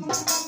Hey,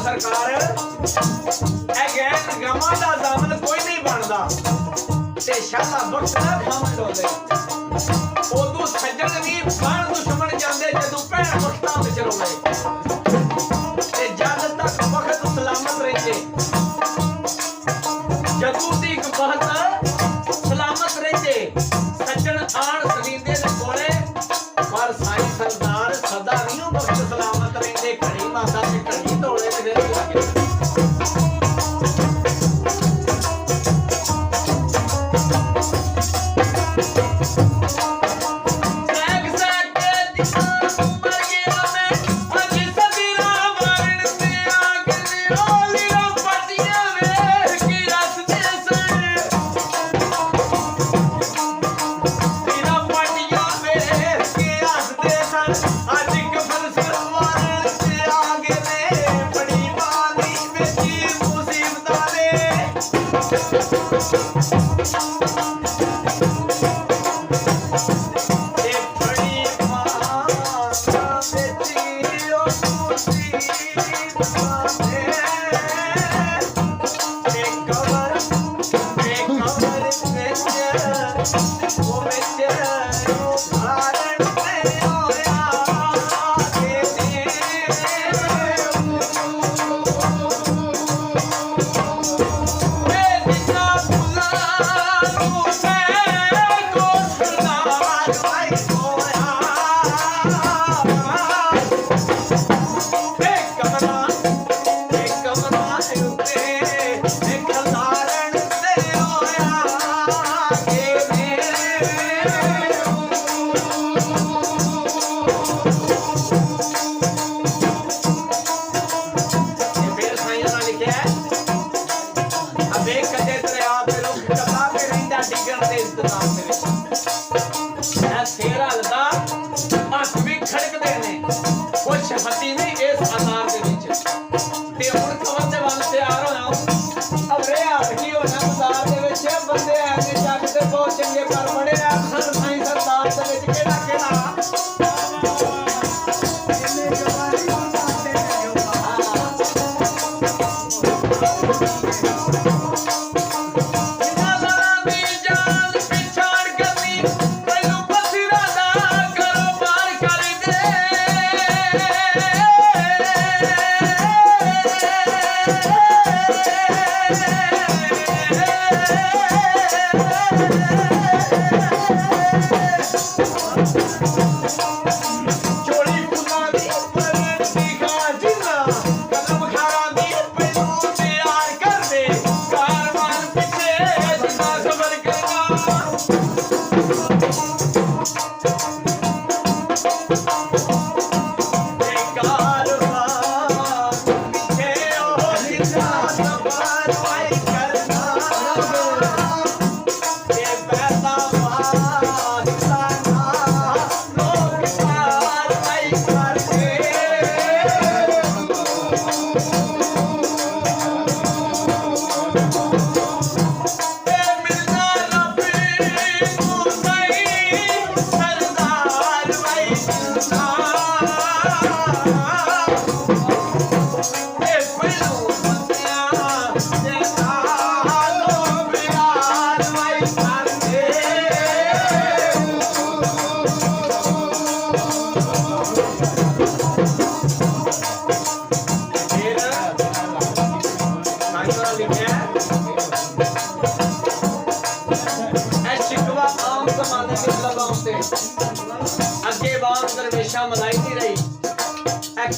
सरकार गवां दा दामन कोई नहीं बनदा ते शाला बख्श ना खावन डोले ओदू सज्जन भी बाण दुश्मन जांदे जदू भैण बख्तां विच रोले ते जद तक वक्त सलामत रहिंदे जदू दी बहत सलामत रहिंदे सज्जन आण सलींदे दे कोले पर साईं सरदार सदा नहीं बख्श सलामत रहिंदे घड़ी माता ते घड़ी तोड़े ते लगे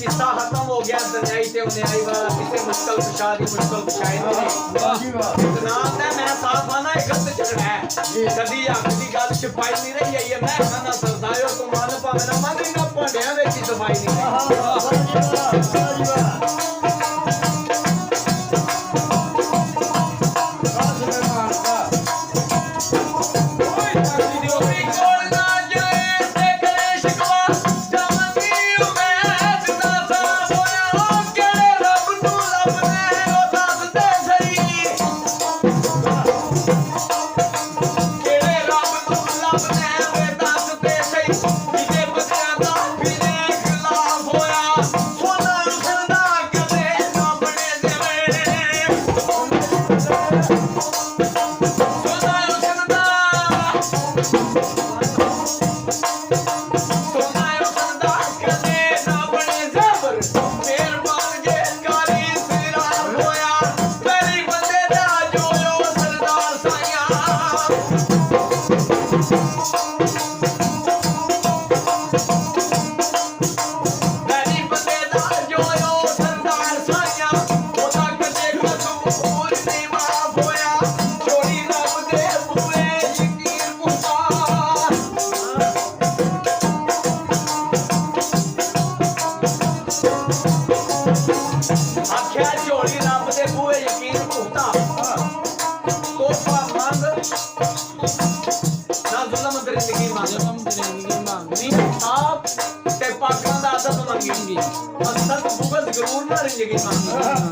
किस्सा खत्म हो गया दुनियाई ते उन्याई वाला किसे मुश्किल कुशा दी मुश्किल कुशाई नहीं जनाब ने मैं साफ आना एक गलत झगड़ा है कदी हक दी गल छुपाई नहीं रही है मैं खाना सरदायो को मान पावे ना ਕੋਈ ਕੋਲ ਨਾ ਜਾਏ ਤੇ ਕਰੇ ਸ਼ਿਕਵਾ ਜਮਦੀ ਉਮੀਦ ਦਾ ਸਾਹ ਹੋਇਆ ਉਹ ਕਿਹੜੇ ਰੱਬ ਨੂੰ ਲੱਭਦੇ ਉਹ ਦੱਸਦੇ ਸਹੀ ਕਿਹੜੇ ਰੱਬ ਨੂੰ ਲੱਭਦੇ ਵੇ ਦੱਸਦੇ ਸਹੀ ਜਿਹਦੇ ਬੱਚਿਆਂ ਦਾ ਫਿਰੇ ਖਿਲਾਫ ਹੋਇਆ ਉਹਨਾਂ ਨੂੰ ਸਦਾ ਕਦੇ ਨਾ ਬਣੇ ਦੇਵੇ ਆਖਿਆ ਝੋਲੀ ਰੱਬ ਦੇ ਬੂਹੇ ਯਕੀਨ ਭੁਗਤਾ ਤੋਹਫਾ ਮੰਗ ਨਾ ਜ਼ੁਲਮ ਤੇ ਜ਼ਿੰਦਗੀ ਮੰਗ ਆਪ ਤੇ ਪਾਕਾਂ ਦਾ ਅਦਬ ਮੰਗੀ ਅਸਲ ਬੁਗਦ ਜ਼ਰੂਰ ਨਾ ਜ਼ਿੰਦਗੀ ਮੰਗੀ